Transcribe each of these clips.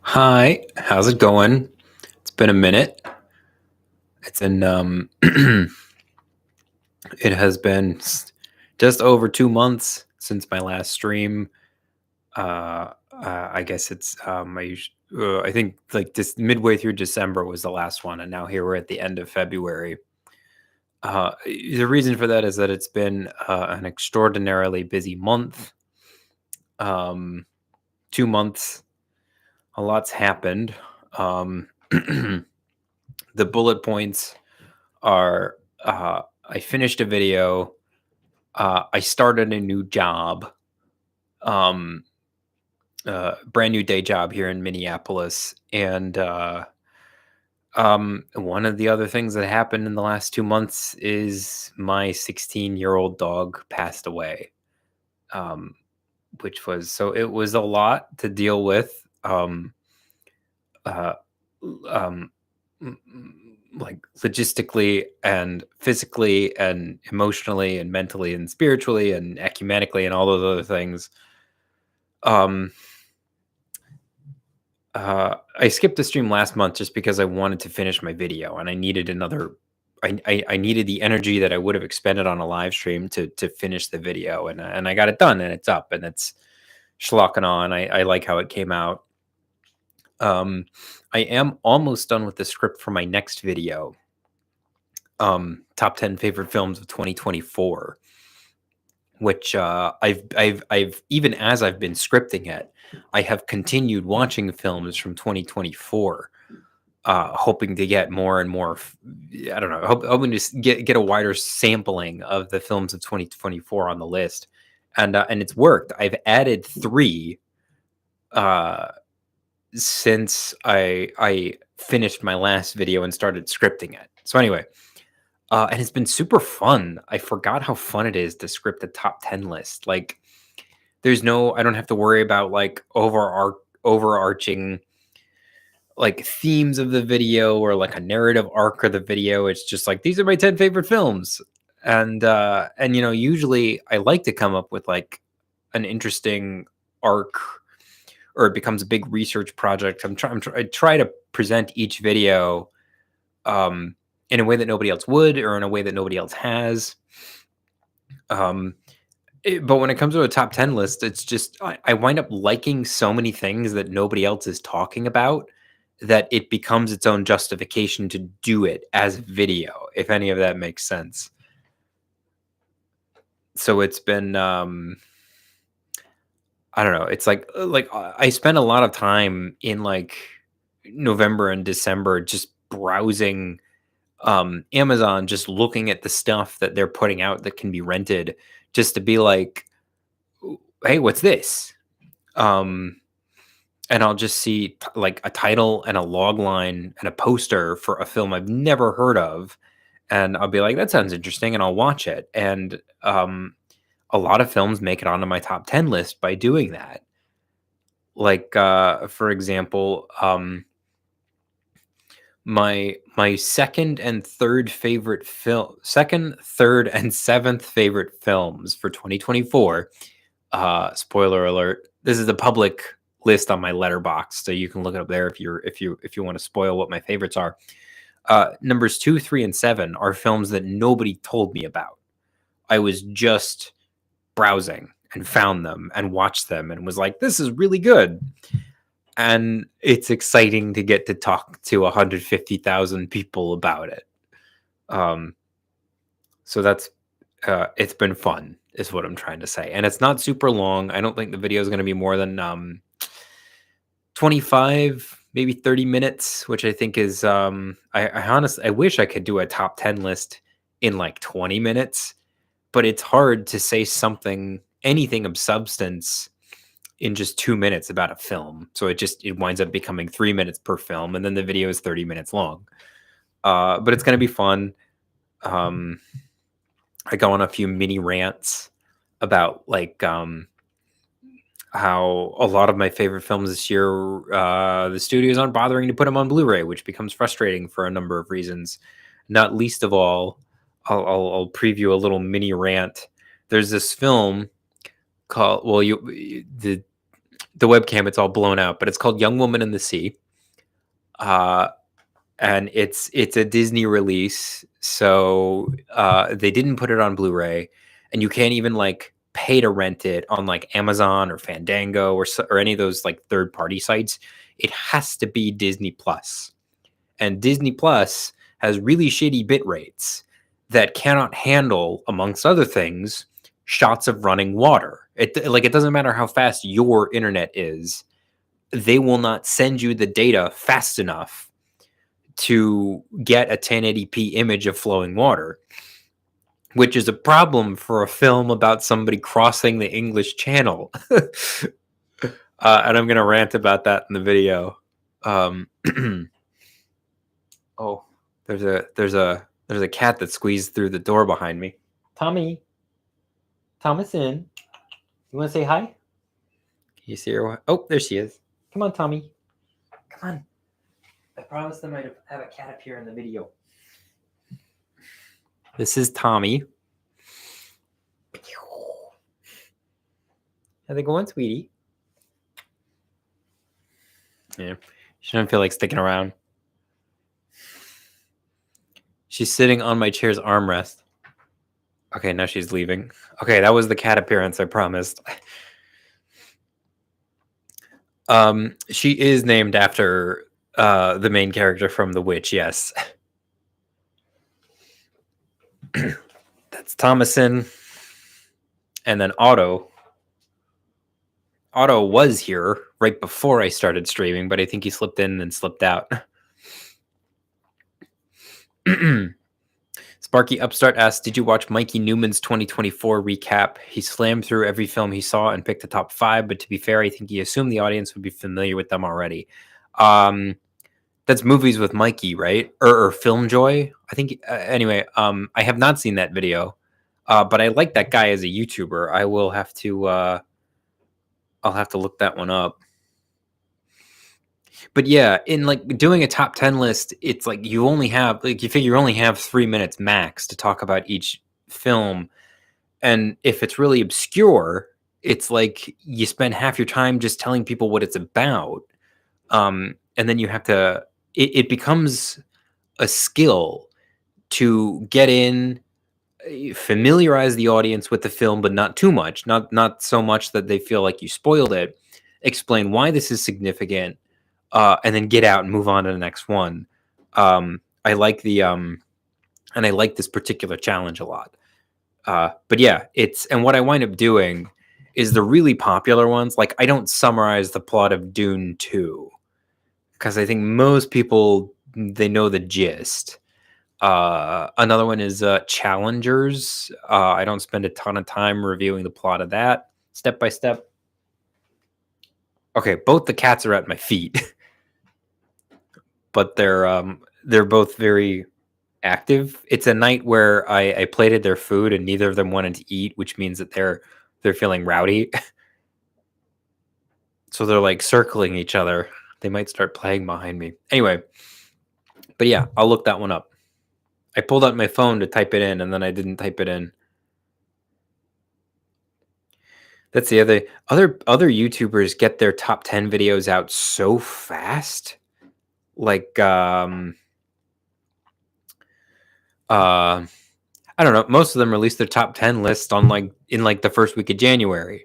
Hi, how's it going? It's been a minute. It's been it has been just over 2 months since my last stream. I guess it's I think like this midway through December was the last one, and now here we're at the end of February. The reason for that is that it's been an extraordinarily busy month. 2 months, a lot's happened. Um, the bullet points are I finished a video, I started a new job, um, brand new day job here in Minneapolis, and one of the other things that happened in the last 2 months is my 16-year-old dog passed away, um, which was so it was a lot to deal with. Uh, um, like logistically and physically and emotionally and mentally and spiritually and ecumenically and all those other things. Um, I skipped the stream last month just because I wanted to finish my video and I needed another. I needed the energy that I would have expended on a live stream to finish the video, and I got it done and it's up and it's schlocking on. I like how it came out. Um, I am almost done with the script for my next video. Top 10 favorite films of 2024, which I've even as I've been scripting it, I have continued watching films from 2024, hoping to get more and more. I don't know, hoping to get a wider sampling of the films of 2024 on the list, and it's worked. I've added three uh, since I finished my last video and started scripting it. So anyway, and it's been super fun. I forgot how fun it is to script a top 10 list. Like, I don't have to worry about like overarching like themes of the video or like a narrative arc of the video. It's just like, these are my 10 favorite films. And usually I like to come up with like an interesting arc, or it becomes a big research project. I try to present each video in a way that nobody else would, or in a way that nobody else has. But when it comes to a top 10 list, it's just I wind up liking so many things that nobody else is talking about that it becomes its own justification to do it as video, if any of that makes sense. So it's been I don't know, it's like I spend a lot of time in like November and December just browsing Amazon, just looking at the stuff that they're putting out that can be rented, just to be like, hey, what's this? Um, and I'll just see like a title and a log line and a poster for a film I've never heard of, and I'll be like, that sounds interesting, and I'll watch it. And a lot of films make it onto my top 10 list by doing that. Like, for example, my second, third, and seventh favorite films for 2024. Spoiler alert: this is a public list on my letterbox, so you can look it up there if you want to spoil what my favorites are. Numbers 2, 3, and 7 are films that nobody told me about. I was just browsing and found them and watched them and was like, this is really good. And it's exciting to get to talk to 150,000 people about it. So that's it's been fun, is what I'm trying to say. And it's not super long. I don't think the video is going to be more than 25, maybe 30 minutes, which I think is I honestly I wish I could do a top 10 list in like 20 minutes, but it's hard to say anything of substance in just 2 minutes about a film. So it winds up becoming 3 minutes per film, and then the video is 30 minutes long. But it's going to be fun. I go on a few mini rants about like how a lot of my favorite films this year, the studios aren't bothering to put them on Blu-ray, which becomes frustrating for a number of reasons. Not least of all, I'll preview a little mini rant. There's this film called the webcam, it's all blown out, but it's called Young Woman in the Sea. Uh, and it's a Disney release, so they didn't put it on Blu-ray, and you can't even like pay to rent it on like Amazon or Fandango or any of those like third-party sites. It has to be Disney Plus, and Disney Plus has really shitty bit rates that cannot handle, amongst other things, shots of running water. It doesn't matter how fast your internet is, they will not send you the data fast enough to get a 1080p image of flowing water, which is a problem for a film about somebody crossing the English Channel. And I'm gonna rant about that in the video. Oh, there's a cat that squeezed through the door behind me. Tommy, Thomason, you want to say hi? Can you see her? Oh, there she is. Come on, Tommy. Come on. I promised them I'd have a cat appear in the video. This is Tommy. How's it going, sweetie? Yeah, she doesn't feel like sticking around. She's sitting on my chair's armrest. Okay, now she's leaving. Okay, that was the cat appearance, I promised. She is named after the main character from The Witch, yes. That's Thomason. And then Otto. Otto was here right before I started streaming, but I think he slipped in and slipped out. Sparky Upstart asks, did you watch Mikey Newman's 2024 recap? He slammed through every film he saw and picked the top 5, but to be fair, I think he assumed the audience would be familiar with them already. That's Movies with Mikey, right? Or Film Joy? I think, anyway, I have not seen that video, but I like that guy as a YouTuber. I will have to, I'll have to look that one up. But yeah, in like doing a top 10 list, it's like you only have, like, you figure you only have 3 minutes max to talk about each film. And if it's really obscure, it's like you spend half your time just telling people what it's about. And then you have to, it becomes a skill to get in, familiarize the audience with the film, but not too much, not so much that they feel like you spoiled it. Explain why this is significant, and then get out and move on to the next one. I like the and I like this particular challenge a lot. But yeah, and what I wind up doing is the really popular ones. Like, I don't summarize the plot of Dune 2 because I think most people, they know the gist. Another one is Challengers. I don't spend a ton of time reviewing the plot of that step by step. Okay, both the cats are at my feet, but they're both very active. It's a night where I plated their food and neither of them wanted to eat, which means that they're feeling rowdy. So they're like circling each other. They might start playing behind me. Anyway, but yeah, I'll look that one up. I pulled out my phone to type it in, and then I didn't type it in. That's the other YouTubers get their top 10 videos out so fast. Like, I don't know. Most of them release their top 10 list on in the first week of January.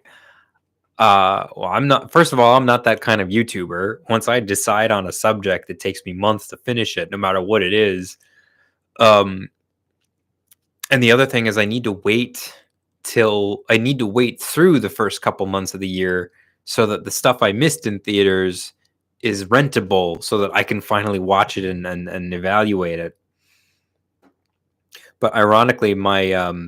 Well, first of all, I'm not that kind of YouTuber. Once I decide on a subject, it takes me months to finish it, no matter what it is. And the other thing is I need to wait through the first couple months of the year so that the stuff I missed in theaters is rentable so that I can finally watch it and evaluate it. But ironically, my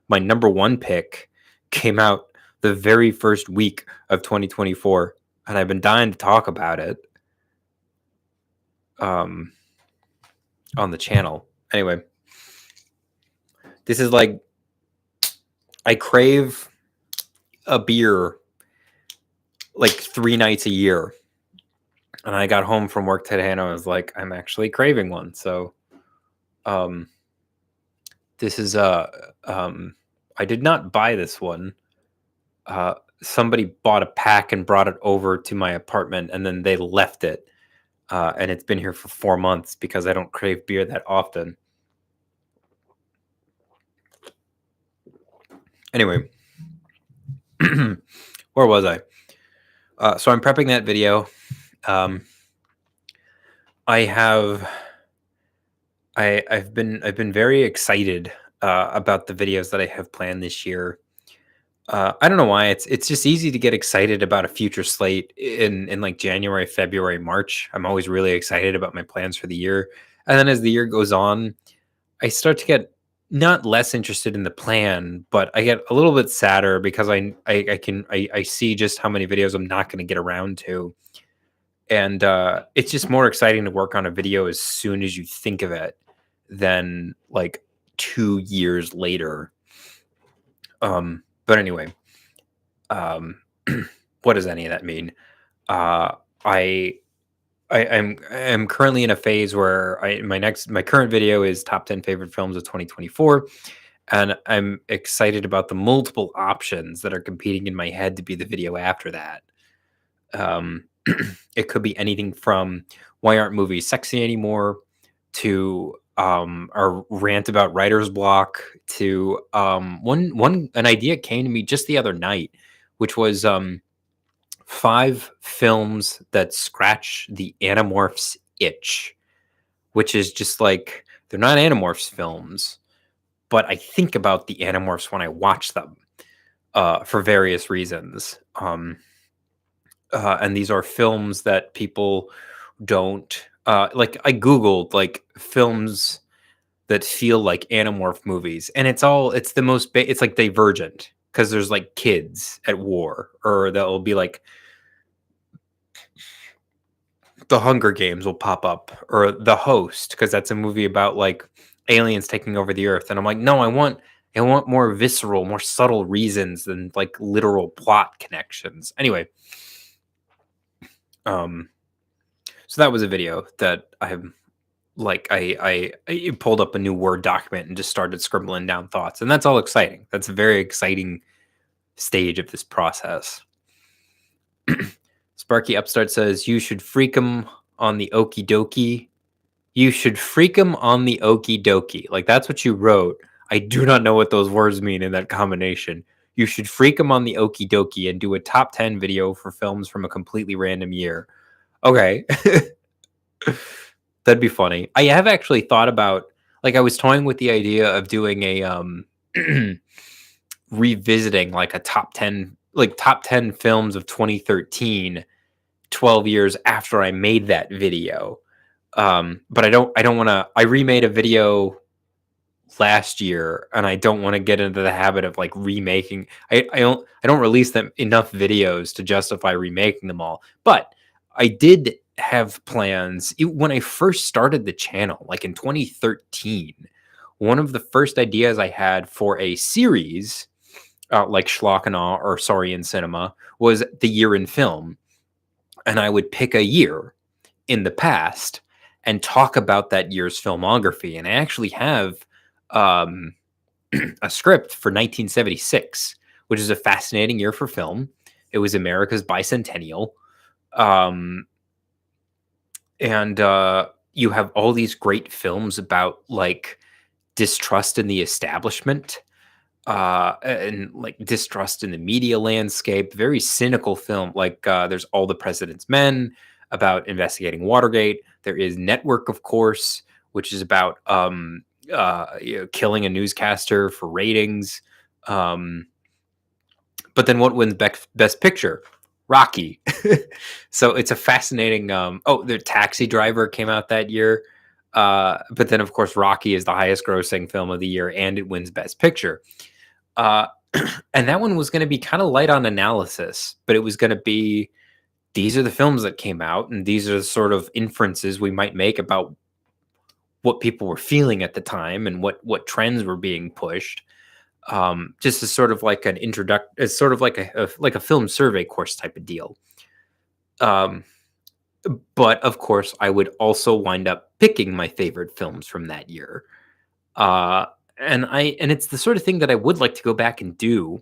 number one pick came out the very first week of 2024, and I've been dying to talk about it on the channel. Anyway, this is like, I crave a beer like 3 nights a year. And I got home from work today and I was like, I'm actually craving one. So this is I did not buy this one. somebody bought a pack and brought it over to my apartment, and then they left it, and it's been here for 4 months because I don't crave beer that often. Anyway, where was I? So I'm prepping that video. Um, I have I've been very excited about the videos that I have planned this year. I don't know why it's just easy to get excited about a future slate in like January, February, March. I'm always really excited about my plans for the year, and then as the year goes on, I start to get not less interested in the plan, but I get a little bit sadder because I see just how many videos I'm not going to get around to, and it's just more exciting to work on a video as soon as you think of it than like 2 years later. But anyway, um, what does any of that mean? Uh, I I'm currently in a phase where my current video is top 10 favorite films of 2024, and I'm excited about the multiple options that are competing in my head to be the video after that. Um, it could be anything from why aren't movies sexy anymore to our rant about writer's block to one an idea came to me just the other night, which was 5 films that scratch the Animorphs itch, which is just like they're not Animorphs films, but I think about the Animorphs when I watch them for various reasons. And these are films that people don't like. I googled like films that feel like Animorph movies, and it's the most it's like Divergent because there's like kids at war, or there'll be like The Hunger Games will pop up, or The Host, because that's a movie about like aliens taking over the earth. And I'm like, no, I want more visceral, more subtle reasons than like literal plot connections. Anyway, um, so that was a video that I pulled up a new Word document and just started scribbling down thoughts, and that's all exciting. That's a very exciting stage of this process. Sparky Upstart says, you should freak 'em on the okie dokie. You should freak 'em on the okie dokie. Like, that's what you wrote. I do not know what those words mean in that combination. You should freak 'em on the okie dokie and do a top 10 video for films from a completely random year. Okay. That'd be funny. I have actually thought about, like, I was toying with the idea of doing a revisiting like a top 10 films of 2013, 12 years after I made that video. But I don't want to. I remade a video last year, and I don't want to get into the habit of like remaking. I don't release them enough videos to justify remaking them all. But I did have plans when I first started the channel, like in 2013. One of the first ideas I had for a series, like Schlock and Awe or Sorry in Cinema, was the year in film, and I would pick a year in the past and talk about that year's filmography. And I actually have um, a script for 1976, which is a fascinating year for film. It was America's bicentennial. Um, and you have all these great films about like distrust in the establishment, and like distrust in the media landscape. Very cynical film. Like there's All the President's Men about investigating Watergate. There is Network, of course, which is about killing a newscaster for ratings. But then what wins Best Picture? Rocky. So it's a fascinating. The Taxi Driver came out that year. But then, of course, Rocky is the highest grossing film of the year, and it wins Best Picture. And that one was going to be kind of light on analysis, but it was going to be, these are the films that came out, and these are the sort of inferences we might make about what people were feeling at the time and what trends were being pushed. Just as sort of like an as sort of like a film survey course type of deal. But of course, I would also wind up picking my favorite films from that year. And it's the sort of thing that I would like to go back and do.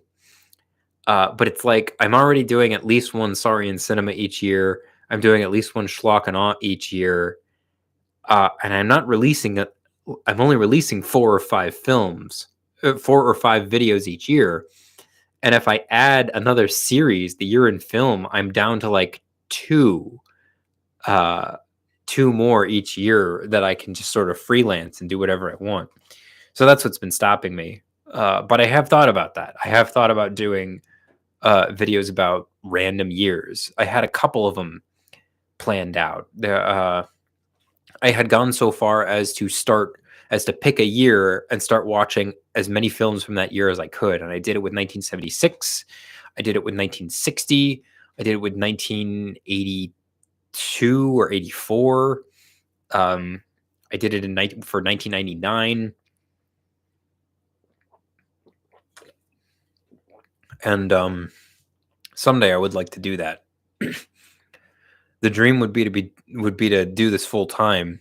But it's like I'm already doing at least one Sorry in Cinema each year. I'm doing at least one Schlock and Awe each year, and I'm not releasing it. I'm only releasing 4 or 5 videos each year. And if I add another series, the year in film, I'm down to like two, uh, two more each year that I can just sort of freelance and do whatever I want. So that's what's been stopping me. But I have thought about that. I have thought about doing videos about random years. I had a couple of them planned out. I had gone so far as to pick a year and start watching as many films from that year as I could. And I did it with 1976. I did it with 1960. I did it with 1982 or 84. I did it for 1999. And someday I would like to do that. The dream would be to do this full time.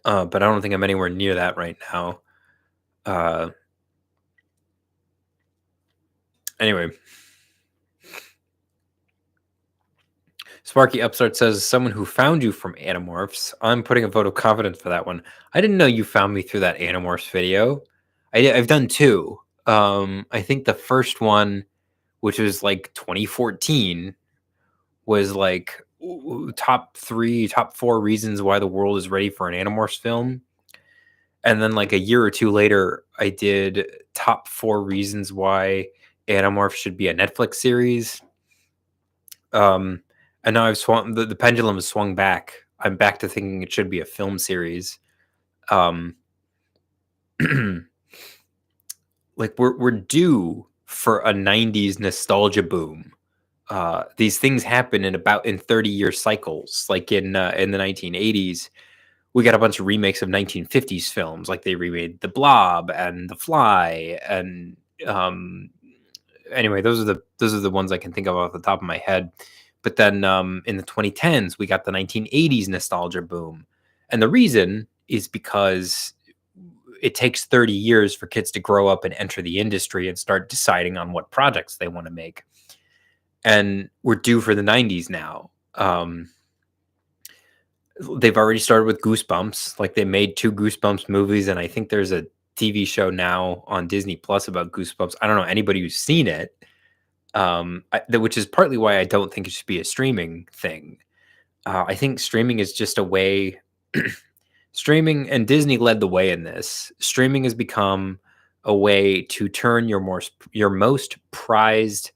But I don't think I'm anywhere near that right now. Anyway, Sparky Upstart says, someone who found you from Animorphs. I'm putting a vote of confidence for that one. I didn't know you found me through that Animorphs video. I've done two. I think the first one, which was like 2014, was like top 4 reasons why the world is ready for an Animorphs film. And then like a year or two later, I did top 4 reasons why Animorphs should be a Netflix series. And now I've swung the pendulum has swung back. I'm back to thinking it should be a film series. Like we're due for a 90s nostalgia boom. These things happen in 30-year cycles. Like in the 1980s, we got a bunch of remakes of 1950s films. Like they remade The Blob and The Fly, and anyway, those are the ones I can think of off the top of my head. But then in the 2010s, we got the 1980s nostalgia boom, and the reason is because it takes 30 years for kids to grow up and enter the industry and start deciding on what projects they want to make. And we're due for the 90s now. They've already started with Goosebumps. Like they made 2 Goosebumps movies, and I think there's a TV show now on Disney Plus about Goosebumps. I don't know anybody who's seen it, which is partly why I don't think it should be a streaming thing. I think streaming is just a way. Streaming, and Disney led the way in this. Streaming has become a way to turn your most prized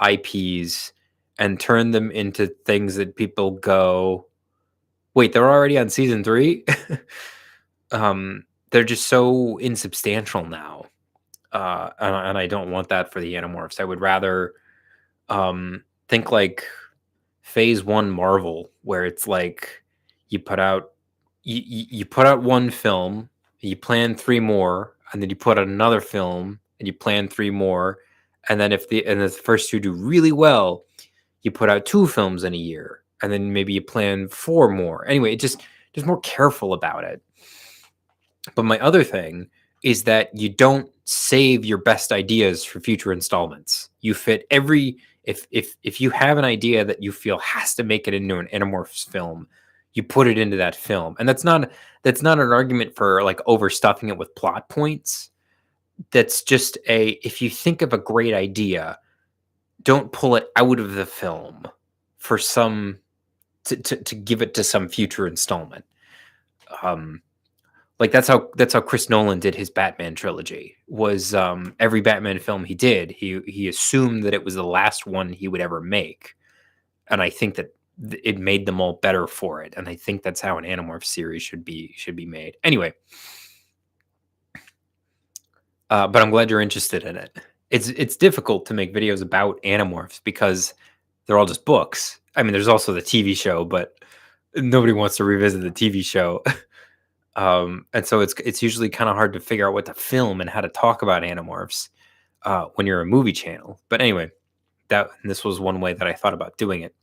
IPs and turn them into things that people go, wait, they're already on season 3? They're just so insubstantial now. And I don't want that for the Animorphs. I would rather think like phase 1 Marvel, where it's like you put out one film, you plan 3 more, and then you put out another film and you plan 3 more, and then if the first 2 do really well, you put out 2 films in a year, and then maybe you plan 4 more. Anyway, it just more careful about it. But my other thing is that you don't save your best ideas for future installments. You fit if you have an idea that you feel has to make it into an Animorphs film, you put it into that film. And that's not an argument for like overstuffing it with plot points. That's just if you think of a great idea, don't pull it out of the film for to give it to some future installment. Like that's how Chris Nolan did his Batman trilogy. Was every Batman film he did, he assumed that it was the last one he would ever make, and I think that it made them all better for it. And I think that's how an Animorphs series should be made. Anyway, but I'm glad you're interested in it. It's difficult to make videos about Animorphs because they're all just books. I mean, there's also the TV show, but nobody wants to revisit the TV show. And so it's usually kind of hard to figure out what to film and how to talk about Animorphs when you're a movie channel. But anyway, this was one way that I thought about doing it.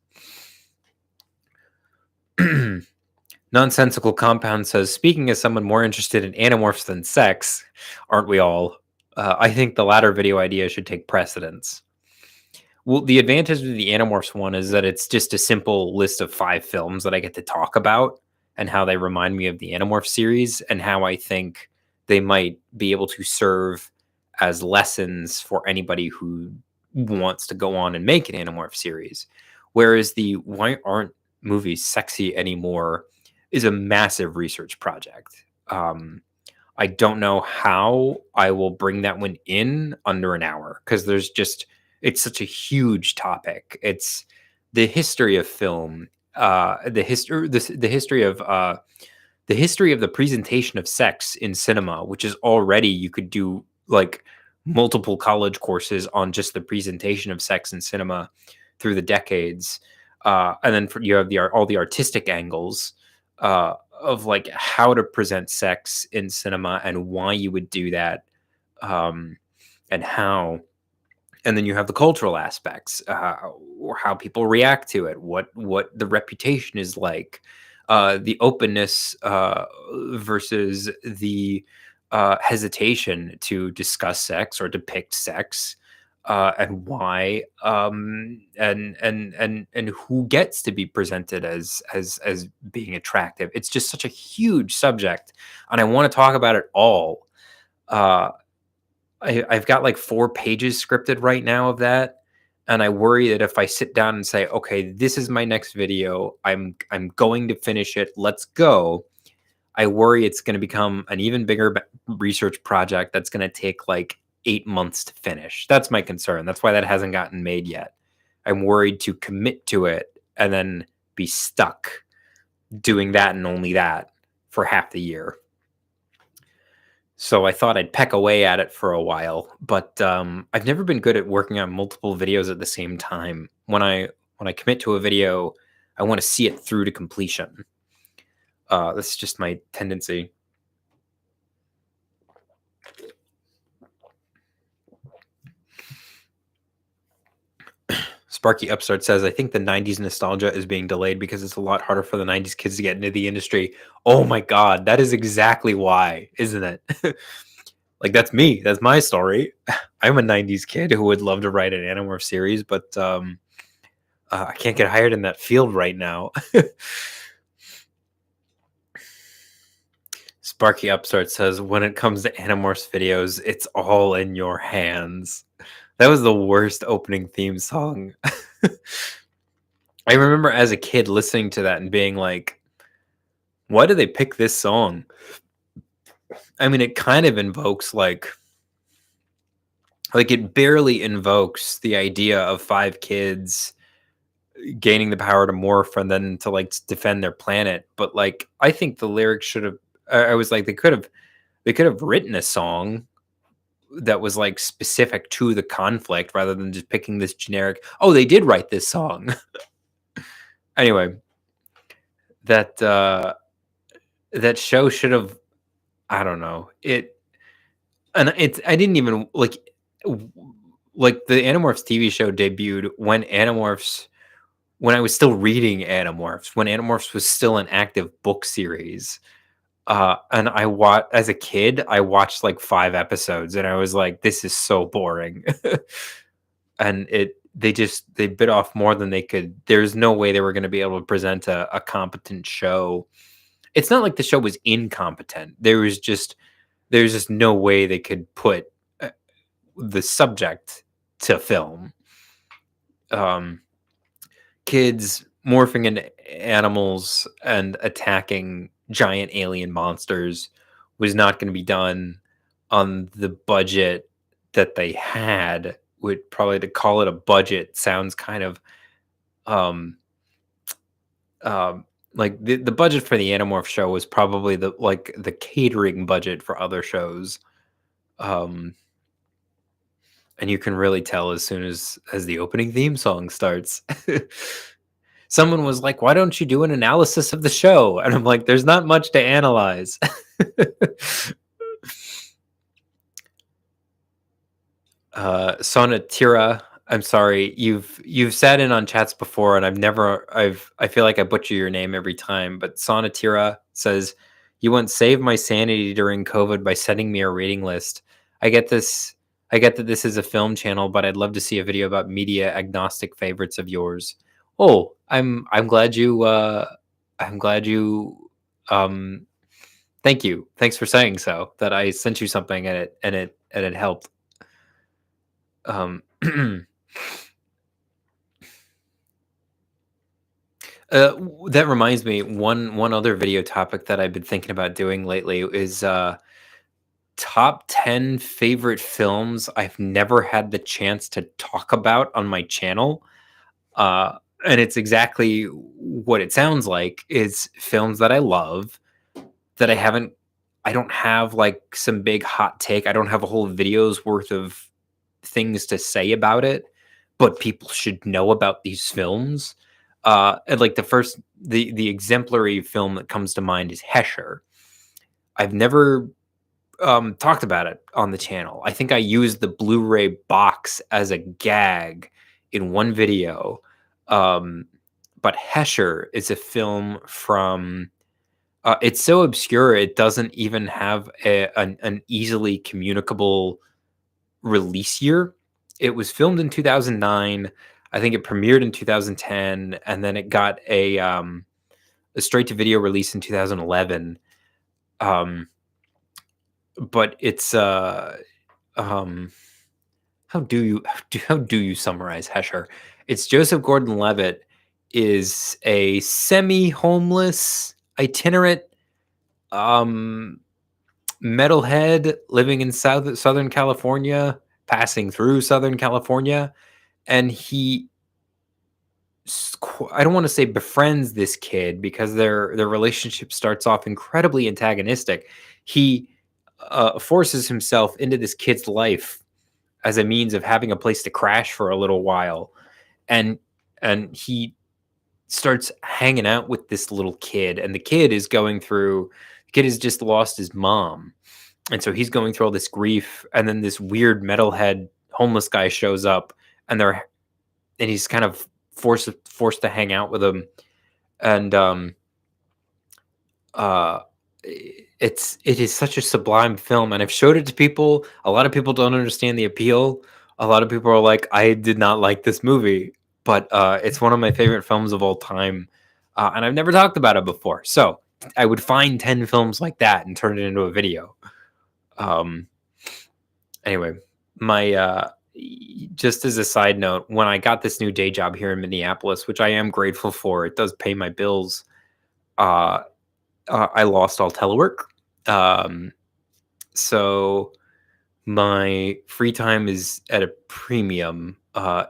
Nonsensical Compound says, speaking as someone more interested in Animorphs than sex, aren't we all? I think the latter video idea should take precedence. Well, the advantage of the Animorphs one is that it's just a simple list of 5 films that I get to talk about and how they remind me of the Animorphs series and how I think they might be able to serve as lessons for anybody who wants to go on and make an Animorphs series. Whereas the "Why aren't movies sexy anymore" is a massive research project. I don't know how I will bring that one in under an hour because it's such a huge topic. It's the history of film, the history of the presentation of sex in cinema, which is already you could do like multiple college courses on just the presentation of sex in cinema through the decades, and then you have all the artistic angles of like how to present sex in cinema and why you would do that, um, and how and then you have the cultural aspects, or how people react to it, what the reputation is like, the openness versus the hesitation to discuss sex or depict sex, and why, and who gets to be presented as being attractive. It's just such a huge subject, and I want to talk about it all. Uh, I've got like 4 pages scripted right now of that, and I worry that if I sit down and say, "Okay, this is my next video. I'm going to finish it. Let's go." I worry it's going to become an even bigger research project that's going to take like 8 months to finish. That's my concern. That's why that hasn't gotten made yet. I'm worried to commit to it and then be stuck doing that and only that for half the year. So I thought I'd peck away at it for a while, but I've never been good at working on multiple videos at the same time. When I commit to a video, I want to see it through to completion. That's just my tendency. Sparky Upstart says, I think the 90s nostalgia is being delayed because it's a lot harder for the 90s kids to get into the industry. Oh my God, that is exactly why, isn't it? Like, that's me. That's my story. I'm a 90s kid who would love to write an Animorph series, but I can't get hired in that field right now. Sparky Upstart says, when it comes to Animorphs videos, it's all in your hands. That was the worst opening theme song. I remember as a kid listening to that and being like, why did they pick this song? I mean, it kind of invokes like it barely invokes the idea of 5 kids gaining the power to morph and then to like defend their planet. But like, I think the lyrics should have. I was like, they could have written a song that was like specific to the conflict rather than just picking this generic. Oh, they did write this song. Anyway, that that show should have. I don't know it, and it's. I didn't even like the Animorphs TV show debuted when I was still reading Animorphs, when Animorphs was still an active book series. And as a kid, I watched like 5 episodes and I was like, this is so boring. And they bit off more than they could. There's no way they were going to be able to present a competent show. It's not like the show was incompetent. There's just no way they could put the subject to film. Kids morphing into animals and attacking giant alien monsters was not going to be done on the budget that they had. Would probably, to call it a budget sounds kind of like the budget for the Animorph show was probably the catering budget for other shows. And you can really tell as soon as the opening theme song starts. Someone was like, "Why don't you do an analysis of the show?" And I'm like, "There's not much to analyze." Sonatira, I'm sorry. You've sat in on chats before, and I feel like I butcher your name every time. But Sonatira says, "You once saved my sanity during COVID by sending me a reading list. I get this. I get that this is a film channel, but I'd love to see a video about media agnostic favorites of yours. Oh, I'm glad you I'm glad you um thank you. Thanks for saying so. That I sent you something and it helped. Um that reminds me, one other video topic that I've been thinking about doing lately is top 10 favorite films I've never had the chance to talk about on my channel. Uh, and it's exactly what it sounds like, is films that I love that I don't have like some big hot take. I don't have a whole video's worth of things to say about it, but people should know about these films. And like the exemplary film that comes to mind is Hesher. I've never talked about it on the channel. I think I used the Blu-ray box as a gag in one video. Um, but Hesher is a film from. It's so obscure it doesn't even have an easily communicable release year. It was filmed in 2009. I think it premiered in 2010, and then it got a straight to video release in 2011. Um, but it's um, how do you summarize Hesher? It's Joseph Gordon-Levitt is a semi-homeless itinerant um metalhead living in Southern California, passing through Southern California, and I don't want to say befriends this kid because their relationship starts off incredibly antagonistic. He forces himself into this kid's life as a means of having a place to crash for a little while, and he starts hanging out with this little kid, and the kid has just lost his mom, and so he's going through all this grief, and then this weird metalhead homeless guy shows up, and he's kind of forced to hang out with him, and uh it is such a sublime film, and I've showed it to people. A lot of people don't understand the appeal. A lot of people are like, I did not like this movie, but it's one of my favorite films of all time, and I've never talked about it before. So I would find 10 films like that and turn it into a video. um Anyway, my just as a side note, when I got this new day job here in Minneapolis, which I am grateful for, it does pay my bills. uh I lost all telework. Um, so my free time is at a premium.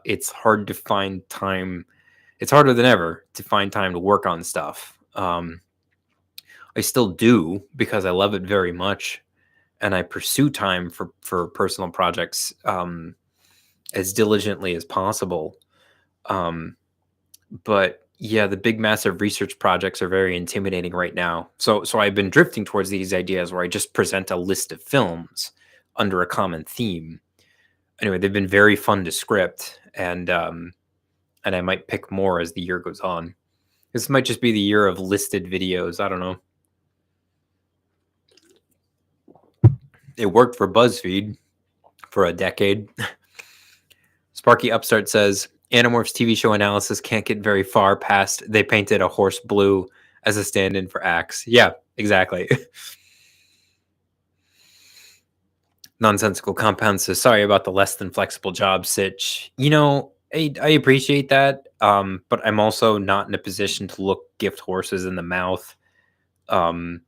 It's hard to find time. It's harder than ever to find time to work on stuff. I still do because I love it very much, and I pursue time for personal projects as diligently as possible. Um, but yeah, the big massive research projects are very intimidating right now. So I've been drifting towards these ideas where I just present a list of films under a common theme. Anyway, they've been very fun to script, and I might pick more as the year goes on. This might just be the year of listed videos. I don't know. It worked for BuzzFeed for a decade. Sparky Upstart says Animorphs TV show analysis can't get very far past they painted a horse blue as a stand-in for Axe. Yeah, exactly. Nonsensical Compound says sorry about the less than flexible job sitch. I appreciate that, but I'm also not in a position to look gift horses in the mouth. Um,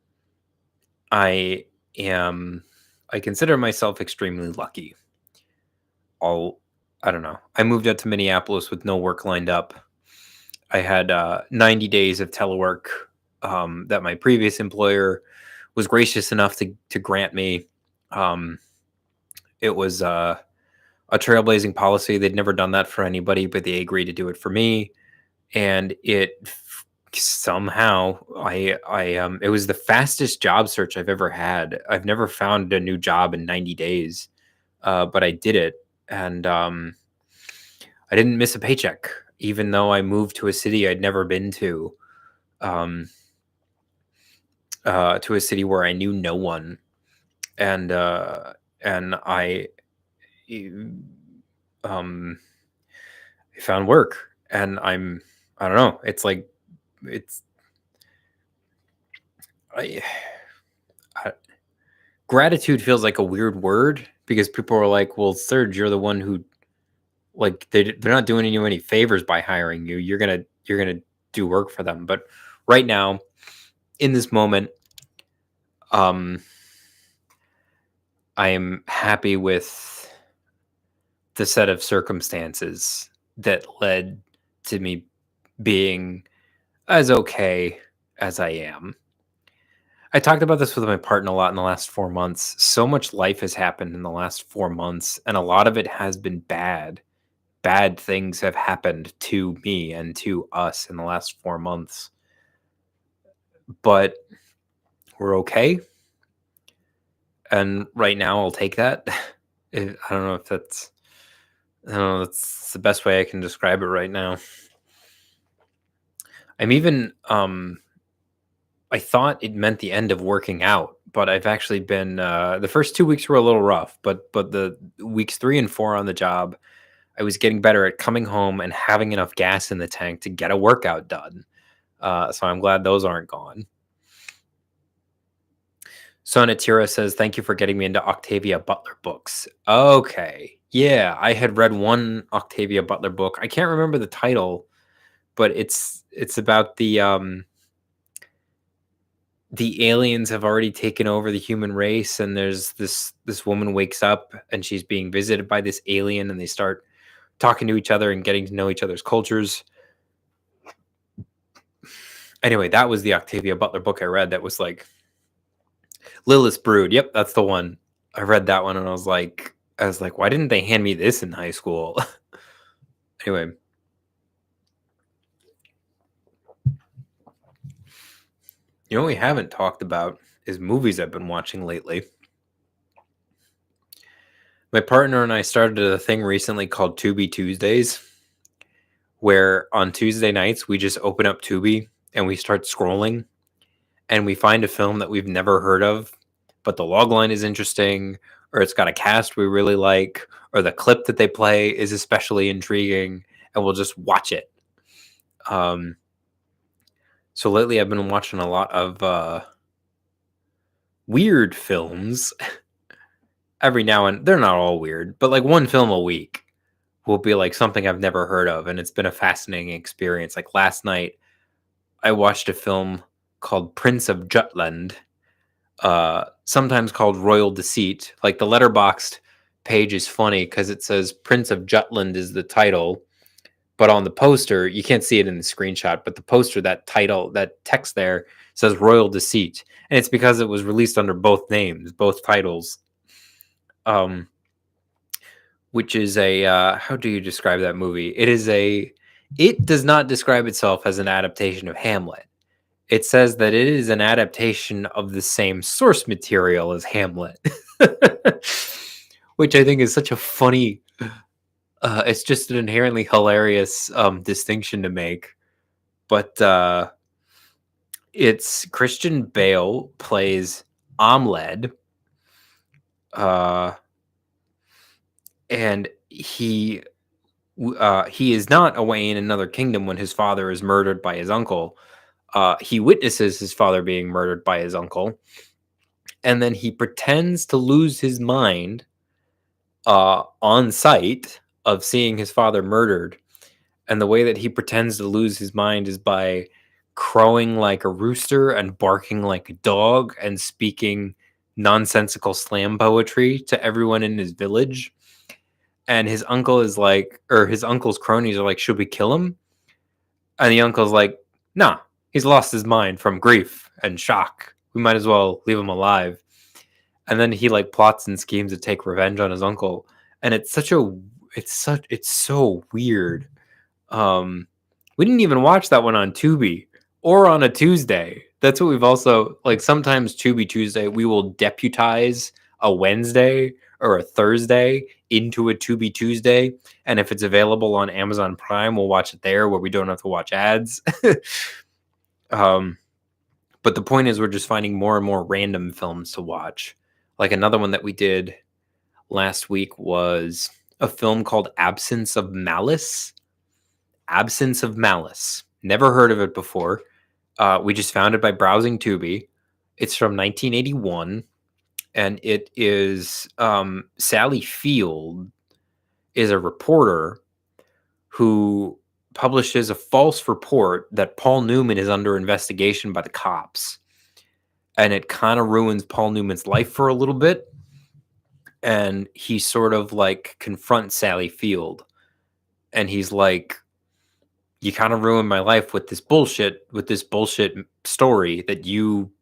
I am. I consider myself extremely lucky. I don't know. I moved out to Minneapolis with no work lined up. I had 90 days of telework that my previous employer was gracious enough to grant me. It was a trailblazing policy. They'd never done that for anybody, but they agreed to do it for me. And somehow it was the fastest job search I've ever had. I've never found a new job in 90 days, but I did it, and I didn't miss a paycheck, even though I moved to a city I'd never been um, to a city where I knew no one, and and I um, I found work, and I don't know. It's like it's I, I gratitude feels like a weird word because people are like, "Well, Serge, you're the one who like they're not doing you any favors by hiring you. You're gonna do work for them." But right now, in this moment, um, I am happy with the set of circumstances that led to me being as okay as I am. I talked about this with my partner a lot in the last 4 months. So much life has happened in the last 4 months, and a lot of it has been bad. Bad things have happened to me and to us in the last 4 months, but we're okay, and right now I'll take that. I don't know if that's I don't know, that's the best way I can describe it right now. I'm even, I thought it meant the end of working out, but I've actually been, the first 2 weeks were a little rough, but the weeks 3 and 4 on the job, I was getting better at coming home and having enough gas in the tank to get a workout done. So I'm glad those aren't gone. Sonatira says, "Thank you for getting me into Octavia Butler books." Okay. Yeah, I had read one Octavia Butler book. I can't remember the title, but it's about the aliens have already taken over the human race, and there's this woman wakes up and she's being visited by this alien, and they start talking to each other and getting to know each other's cultures. Anyway, that was the Octavia Butler book I read that was like Lilith's Brood. Yep, that's the one. I read that one and I was like, why didn't they hand me this in high school? Anyway, you know what we haven't talked about is movies I've been watching lately. My partner and I started a thing recently called Tubi Tuesdays, where on Tuesday nights we just open up Tubi and we start scrolling and we find a film that we've never heard of, but the logline is interesting, or it's got a cast we really like, or the clip that they play is especially intriguing, and we'll just watch it. Um, so lately I've been watching a lot of weird films. Every now and they're not all weird, but like one film a week will be like something I've never heard of, and it's been a fascinating experience. Like last night, I watched a film called Prince of Jutland, sometimes called Royal Deceit. Like the letterboxed page is funny because it says Prince of Jutland is the title, but on the poster, you can't see it in the screenshot, but the poster, that title, that text there says Royal Deceit. And it's because it was released under both names, both titles. Um, which is how do you describe that movie? It does not describe itself as an adaptation of Hamlet. It says that it is an adaptation of the same source material as Hamlet, which I think is such a funny. It's just an inherently hilarious distinction to make. But it's Christian Bale plays Amled, uh, and he is not away in another kingdom when his father is murdered by his uncle. He witnesses his father being murdered by his uncle, and then he pretends to lose his mind on sight of seeing his father murdered. And the way that he pretends to lose his mind is by crowing like a rooster and barking like a dog and speaking nonsensical slam poetry to everyone in his village. And his uncle is like, or his uncle's cronies are like, should we kill him? And the uncle's like, nah, he's lost his mind from grief and shock. We might as well leave him alive. And then he like plots and schemes to take revenge on his uncle. And it's so weird. We didn't even watch that one on Tubi or on a Tuesday. That's what we've also like. Sometimes Tubi Tuesday, we will deputize a Wednesday or a Thursday into a Tubi Tuesday, and if it's available on Amazon Prime, we'll watch it there where we don't have to watch ads. But the point is, we're just finding more and more random films to watch. Like another one that we did last week was a film called Absence of Malice. Absence of Malice. Never heard of it before. We just found it by browsing Tubi. It's from 1981, and it is Sally Field is a reporter who publishes a false report that Paul Newman is under investigation by the cops. And it kind of ruins Paul Newman's life for a little bit. And he sort of like confronts Sally Field. And he's like, you kind of ruined my life with this bullshit story that you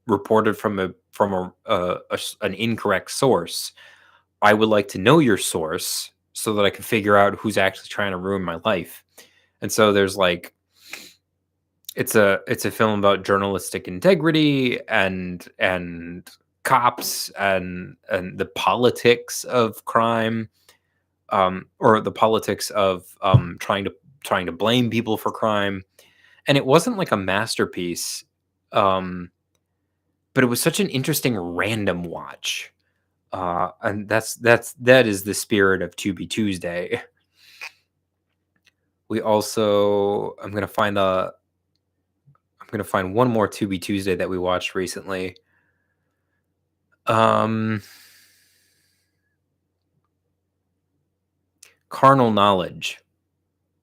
reported from an incorrect source. I would like to know your source so that I can figure out who's actually trying to ruin my life. And so there's like, it's a film about journalistic integrity and cops and the politics of crime, or the politics of trying to blame people for crime. And it wasn't like a masterpiece, but it was such an interesting random watch. And that is the spirit of To Be Tuesday. We also, I'm gonna find one more To Be Tuesday that we watched recently. Carnal Knowledge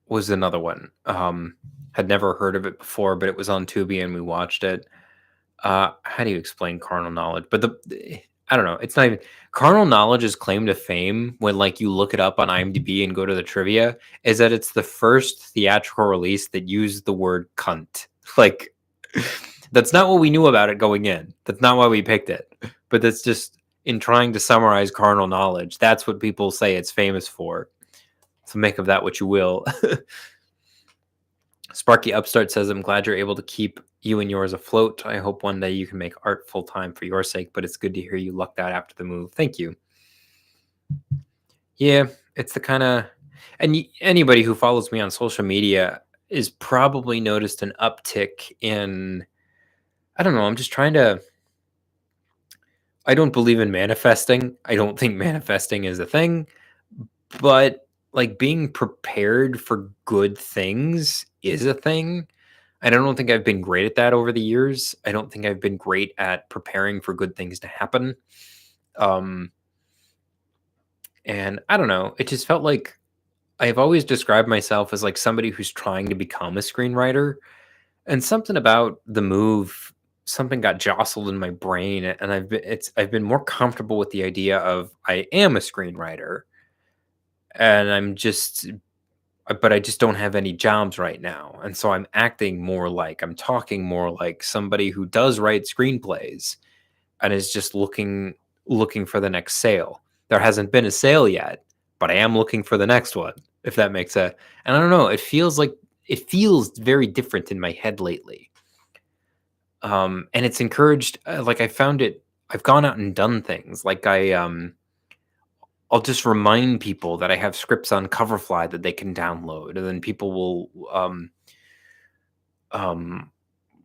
was another one. Had never heard of it before, but it was on Tubi and we watched it. How do you explain carnal knowledge? But I don't know. It's not even carnal knowledge's claim to fame when like you look it up on IMDb and go to the trivia is that it's the first theatrical release that used the word cunt. Like that's not what we knew about it going in. That's not why we picked it. But that's just in trying to summarize carnal knowledge. That's what people say it's famous for. So make of that what you will. Sparky Upstart says, I'm glad you're able to keep you and yours afloat. I hope one day you can make art full time for your sake, but it's good to hear you lucked out after the move. Thank you. Yeah, it's the kind of, and anybody who follows me on social media is probably noticed an uptick in, I don't know, I'm just trying to, I don't believe in manifesting. I don't think manifesting is a thing, but like being prepared for good things is a thing. And I don't think I've been great at that over the years. I don't think I've been great at preparing for good things to happen. And I don't know. It just felt like I've always described myself as like somebody who's trying to become a screenwriter. And something about the move, something got jostled in my brain, and I've been more comfortable with the idea of I am a screenwriter, and but I just don't have any jobs right now. And so I'm talking more like somebody who does write screenplays and is just looking for the next sale. There hasn't been a sale yet, but I am looking for the next one, if that makes sense. And I don't know, it feels very different in my head lately. And it's encouraged, like I've gone out and done things. Like I'll just remind people that I have scripts on Coverfly that they can download, and then people will.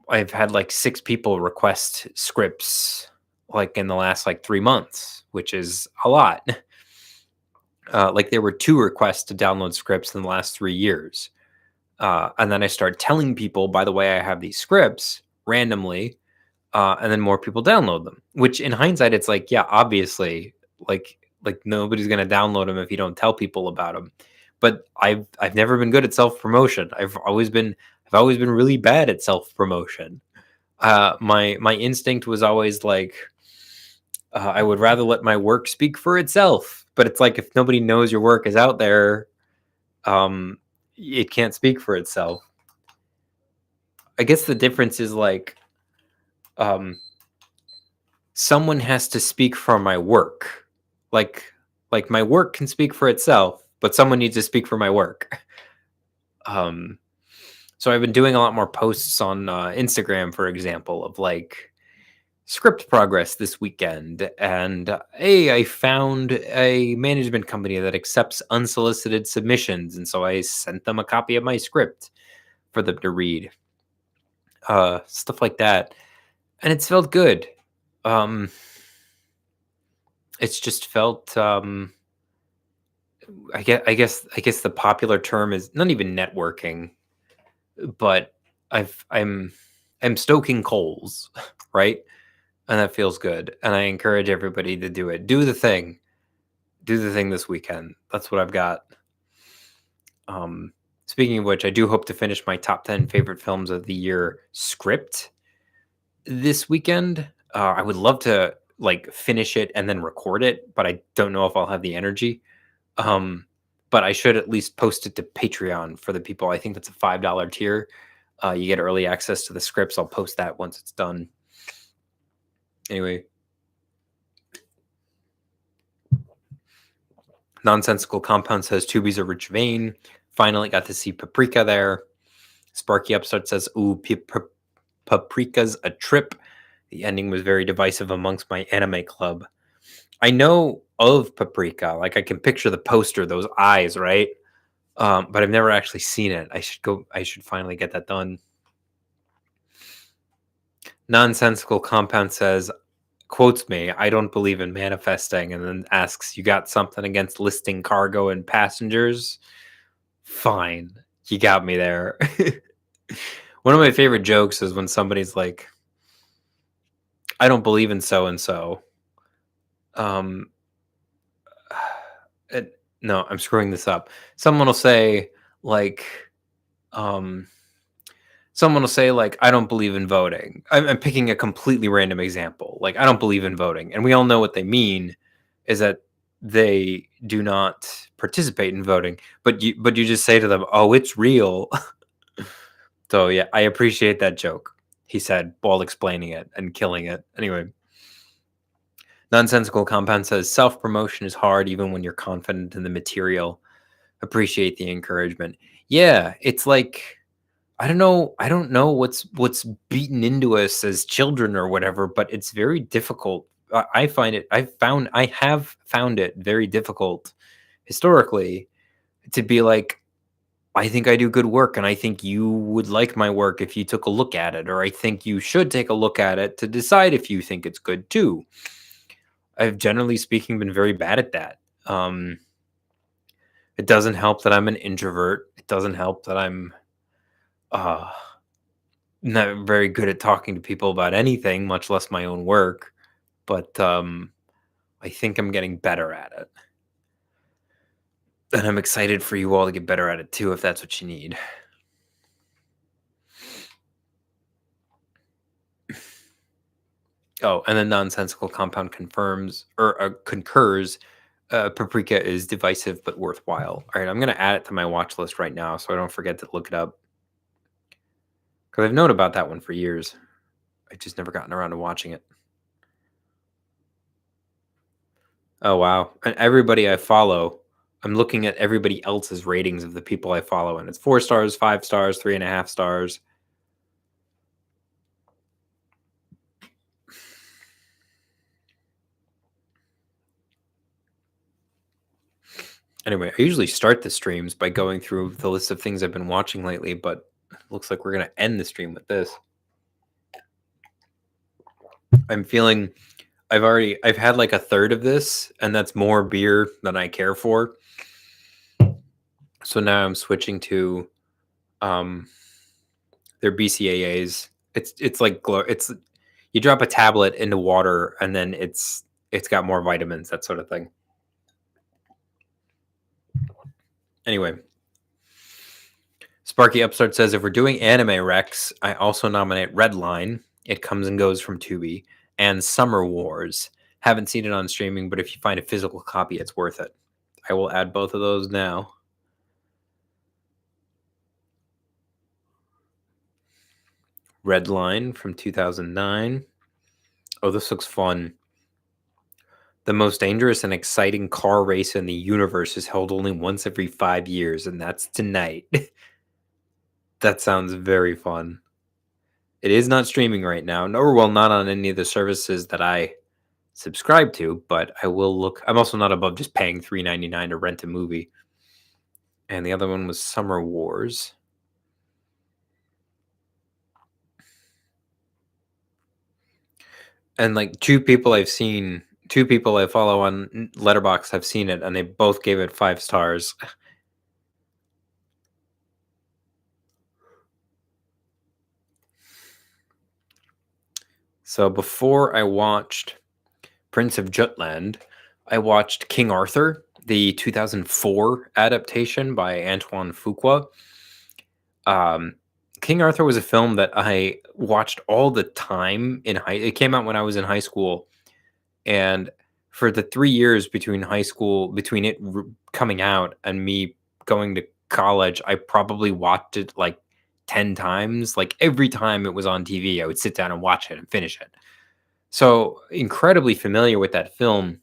I've had like 6 people request scripts like in the last like 3 months, which is a lot. Like there were 2 requests to download scripts in the last 3 years, and then I started telling people, by the way, I have these scripts randomly, and then more people download them. Which in hindsight, it's like, yeah, obviously, like nobody's gonna download them if you don't tell people about them. But I've never been good at self promotion. I've always been really bad at self promotion. My instinct was always like, I would rather let my work speak for itself. But it's like if nobody knows your work is out there, it can't speak for itself. I guess the difference is like, someone has to speak for my work. Like my work can speak for itself, but someone needs to speak for my work. So I've been doing a lot more posts on Instagram, for example, of like script progress this weekend. And hey, I found a management company that accepts unsolicited submissions. And so I sent them a copy of my script for them to read. Stuff like that. And it's felt good. it's just felt, I guess the popular term is not even networking, but I've I'm stoking coals, right? And that feels good. And I encourage everybody to do it. Do the thing. Do the thing this weekend. That's what I've got. Um, Speaking of which, I do hope to finish my top 10 favorite films of the year script this weekend. I would love to like finish it and then record it, but I don't know if I'll have the energy. Um, but I should at least post it to Patreon for the people. I think that's a $5 tier. You get early access to the scripts. I'll post that once it's done. Anyway, Nonsensical Compound says Tubi's a rich vein. Finally got to see Paprika there. Sparky Upstart says, ooh, Paprika's a trip. The ending was very divisive amongst my anime club. I know of Paprika. Like I can picture the poster, those eyes, right? But I've never actually seen it. I should finally get that done. Nonsensical Compound says, quotes me, I don't believe in manifesting, and then asks, you got something against listing cargo and passengers? Fine. You got me there. One of my favorite jokes is when somebody's like, I don't believe in so and so. No, I'm screwing this up. Someone will say, like, um, I don't believe in voting. I'm picking a completely random example. Like, I don't believe in voting. And we all know what they mean is that they do not participate in voting. But you just say to them, oh, it's real. So yeah, I appreciate that joke, he said, while explaining it and killing it. Anyway, Nonsensical Compound says self-promotion is hard even when you're confident in the material. Appreciate the encouragement. Yeah, it's like I don't know what's beaten into us as children or whatever, but it's very difficult. I have found it very difficult historically to be like, I think I do good work and I think you would like my work if you took a look at it, or I think you should take a look at it to decide if you think it's good too. I've generally speaking been very bad at that. Um, it doesn't help that I'm an introvert. It doesn't help that I'm uh, not very good at talking to people about anything, much less my own work. But I think I'm getting better at it. And I'm excited for you all to get better at it too, if that's what you need. Oh, and then Nonsensical Compound confirms or concurs. Paprika is divisive but worthwhile. All right, I'm gonna add it to my watch list right now, so I don't forget to look it up. Because I've known about that one for years. I just never gotten around to watching it. Oh wow! And everybody I follow, I'm looking at everybody else's ratings of the people I follow, and it's 4 stars, 5 stars, 3.5 stars. Anyway, I usually start the streams by going through the list of things I've been watching lately, but it looks like we're gonna end the stream with this. I'm feeling I've had like a third of this, and that's more beer than I care for. So now I'm switching to their BCAAs. It's like it's you drop a tablet into water and then it's got more vitamins, that sort of thing. Anyway, Sparky Upstart says, if we're doing anime recs, I also nominate Redline. It comes and goes from Tubi, and Summer Wars. Haven't seen it on streaming, but if you find a physical copy, it's worth it. I will add both of those now. Redline from 2009. Oh, this looks fun. The most dangerous and exciting car race in the universe is held only once every 5 years, and that's tonight. That sounds very fun. It is not streaming right now, nor well, not on any of the services that I subscribe to, but I will look. I'm also not above just paying $3.99 to rent a movie. And the other one was Summer Wars. And like two 2 people I follow on Letterboxd have seen it, and they both gave it 5 stars. So before I watched Prince of Jutland, I watched King Arthur, the 2004 adaptation by Antoine Fuqua. Um, King Arthur was a film that I watched all the time it came out when I was in high school, and for the 3 years between it coming out and me going to college, I probably watched it, like, 10 times. Like, every time it was on TV, I would sit down and watch it and finish it. So, incredibly familiar with that film,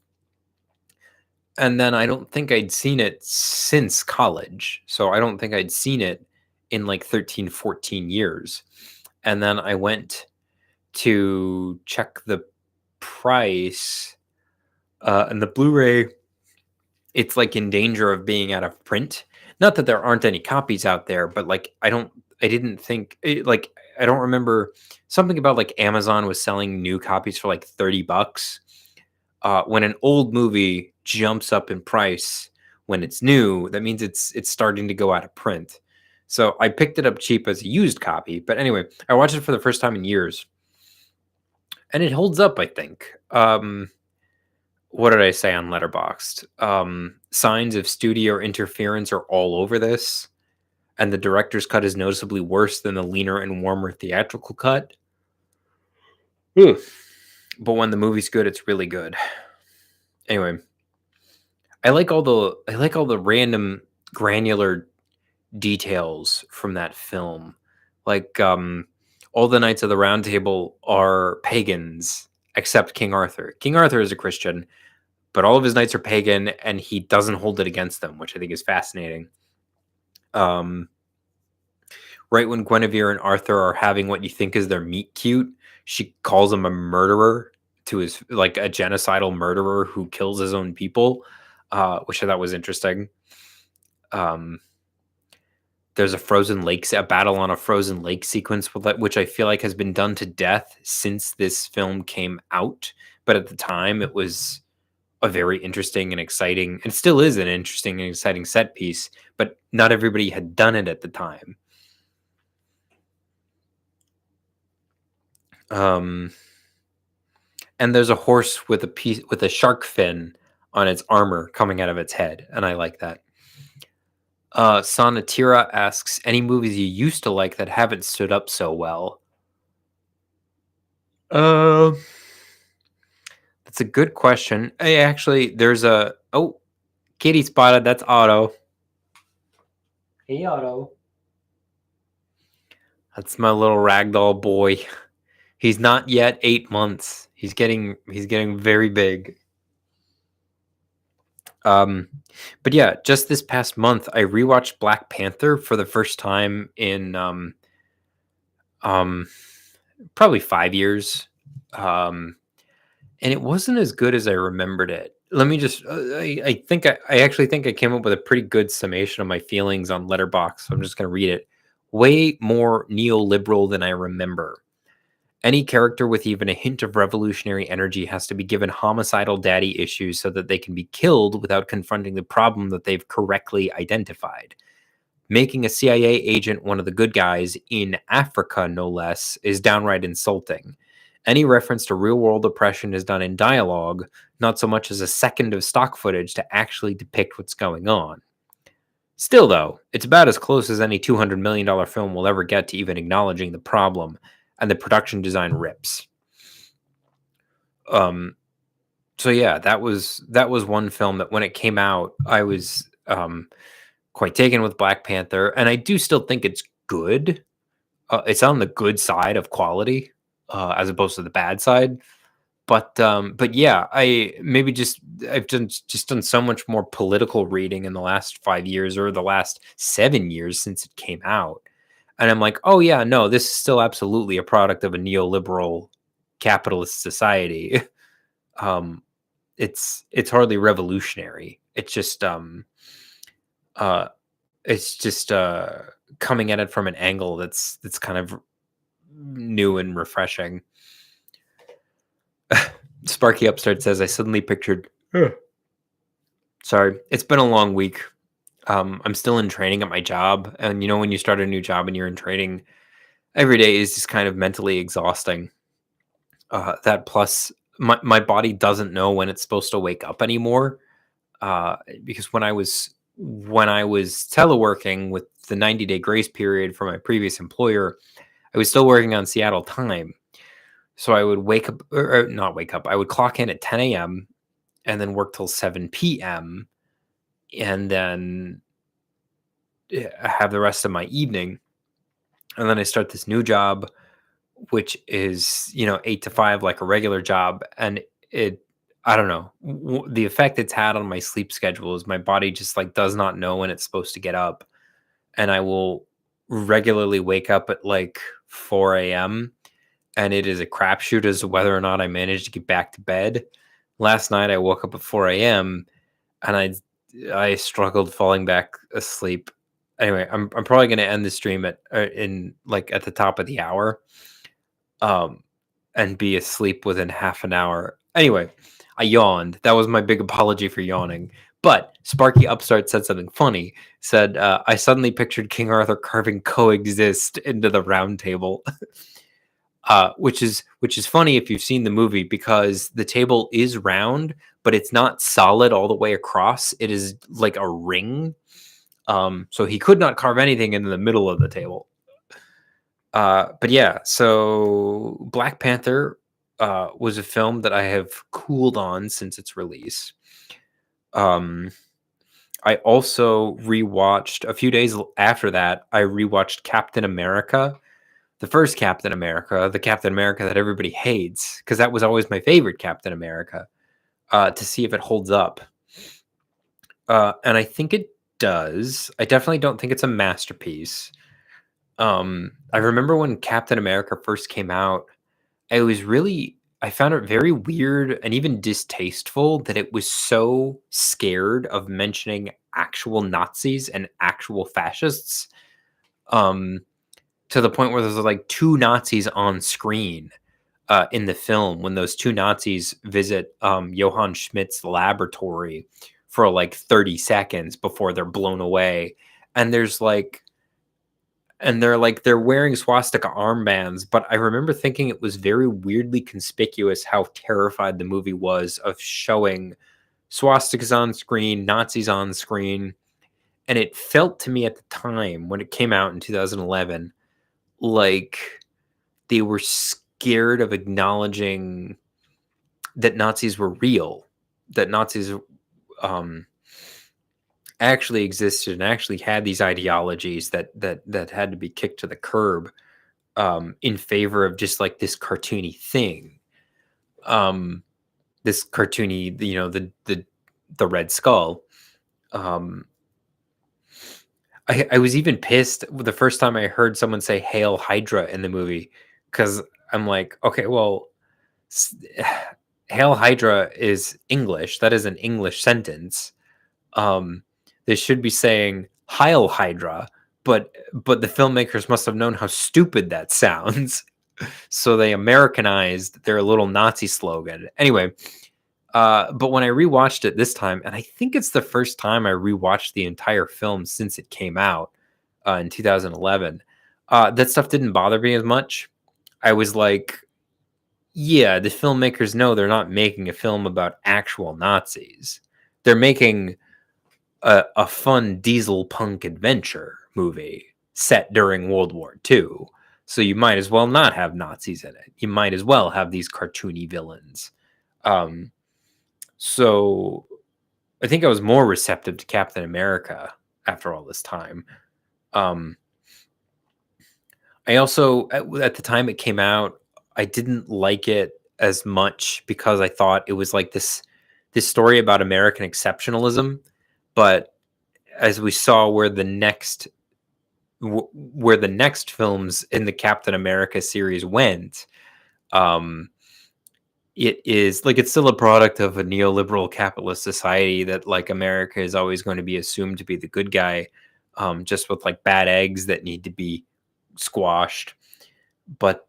and then I don't think I'd seen it since college. So, I don't think I'd seen it in, like, 13, 14 years. And then I went to check the price, and the Blu-ray, it's, like, in danger of being out of print. Not that there aren't any copies out there, but, like, I didn't think like, I don't remember something about, like, Amazon was selling new copies for, like, 30 bucks. When an old movie jumps up in price when it's new, that means it's starting to go out of print. So I picked it up cheap as a used copy. But anyway, I watched it for the first time in years, and it holds up, I think. What did I say on Letterboxd? Signs of studio interference are all over this, and the director's cut is noticeably worse than the leaner and warmer theatrical cut. But when the movie's good, it's really good. Anyway, I like all the random granular details from that film. Like, all the knights of the round table are pagans except King Arthur. King Arthur is a Christian, but all of his knights are pagan, and he doesn't hold it against them, which I think is fascinating. Um, right when Guinevere and Arthur are having what you think is their meet cute, she calls him a murderer, to his like a genocidal murderer who kills his own people, which I thought was interesting. Um, there's a battle on a frozen lake sequence which I feel like has been done to death since this film came out, but at the time it was a very interesting and exciting, and still is an interesting and exciting set piece, but not everybody had done it at the time. Um, and there's a horse with a shark fin on its armor coming out of its head, and I like that. Sonatira asks, any movies you used to like that haven't stood up so well? Uh, that's a good question. There's a kitty spotted. That's Otto. Hey, Otto. That's my little ragdoll boy. He's not yet 8 months. He's getting very big. But yeah, just this past month, I rewatched Black Panther for the first time in um probably 5 years. And it wasn't as good as I remembered it. Let me just I actually think I came up with a pretty good summation of my feelings on Letterboxd. So I'm just gonna read it. Way more neoliberal than I remember. Any character with even a hint of revolutionary energy has to be given homicidal daddy issues so that they can be killed without confronting the problem that they've correctly identified. Making a CIA agent one of the good guys in Africa, no less, is downright insulting. Any reference to real world oppression is done in dialogue, not so much as a second of stock footage to actually depict what's going on. Still, though, it's about as close as any $200 million film will ever get to even acknowledging the problem, and the production design rips. Um, so yeah, that was one film that when it came out, I was quite taken with Black Panther, and I do still think it's good. It's on the good side of quality, as opposed to the bad side. But yeah, I've done so much more political reading in the last 5 years or the last 7 years since it came out, and I'm like, oh yeah, no, this is still absolutely a product of a neoliberal capitalist society. um, it's hardly revolutionary. Uh, it's just coming at it from an angle that's kind of new and refreshing. Sparky Upstart says, I suddenly pictured. Ugh. Sorry, it's been a long week. I'm still in training at my job, and when you start a new job and you're in training, every day is just kind of mentally exhausting. That plus, my body doesn't know when it's supposed to wake up anymore. Because when I was teleworking with the 90-day grace period for my previous employer, I was still working on Seattle time. So I would wake up, or not wake up. I would clock in at 10 a.m. and then work till 7 p.m. and then have the rest of my evening. And then I start this new job, which is 8 to 5, like a regular job, and it. I don't know. The effect it's had on my sleep schedule is my body just like does not know when it's supposed to get up, and I will regularly wake up at like 4 a.m. and it is a crapshoot as to whether or not I manage to get back to bed. Last night I woke up at 4 a.m. and I struggled falling back asleep. Anyway, I'm probably going to end the stream at the top of the hour, um, and be asleep within half an hour. Anyway, I yawned. That was my big apology for yawning. But Sparky Upstart said something funny. Said, I suddenly pictured King Arthur carving coexist into the round table. Which is funny if you've seen the movie, because the table is round, but it's not solid all the way across. It is like a ring. So he could not carve anything into the middle of the table. But yeah, so Black Panther was a film that I have cooled on since its release. I also rewatched a few days after that. I rewatched Captain America, the first Captain America, the Captain America that everybody hates, because that was always my favorite Captain America, to see if it holds up. And I think it does. I definitely don't think it's a masterpiece. I remember when Captain America first came out, I found it very weird and even distasteful that it was so scared of mentioning actual Nazis and actual fascists. Um, to the point where there's like two Nazis on screen in the film when those two Nazis visit Johann Schmidt's laboratory for like 30 seconds before they're blown away. And they're wearing swastika armbands, but I remember thinking it was very weirdly conspicuous how terrified the movie was of showing swastikas on screen, Nazis on screen. And it felt to me at the time when it came out in 2011 like they were scared of acknowledging that Nazis were real, that Nazis actually existed and actually had these ideologies that had to be kicked to the curb, in favor of just like this cartoony thing. This cartoony, the Red Skull. I was even pissed the first time I heard someone say "Hail Hydra" in the movie, because I'm like, okay, well, s- "Hail Hydra" is English. That is an English sentence. Um, they should be saying "Heil Hydra," but the filmmakers must have known how stupid that sounds, so they Americanized their little Nazi slogan. Anyway, but when I rewatched it this time, and I think it's the first time I rewatched the entire film since it came out in 2011, that stuff didn't bother me as much. I was like, yeah, the filmmakers know they're not making a film about actual Nazis. They're making a fun diesel punk adventure movie set during World War II. So you might as well not have Nazis in it. You might as well have these cartoony villains. So I think I was more receptive to Captain America after all this time. Um, I also, at the time it came out, I didn't like it as much because I thought it was like this story about American exceptionalism. But as we saw, where the next films in the Captain America series went, um, it is like it's still a product of a neoliberal capitalist society that like America is always going to be assumed to be the good guy, just with like bad eggs that need to be squashed. But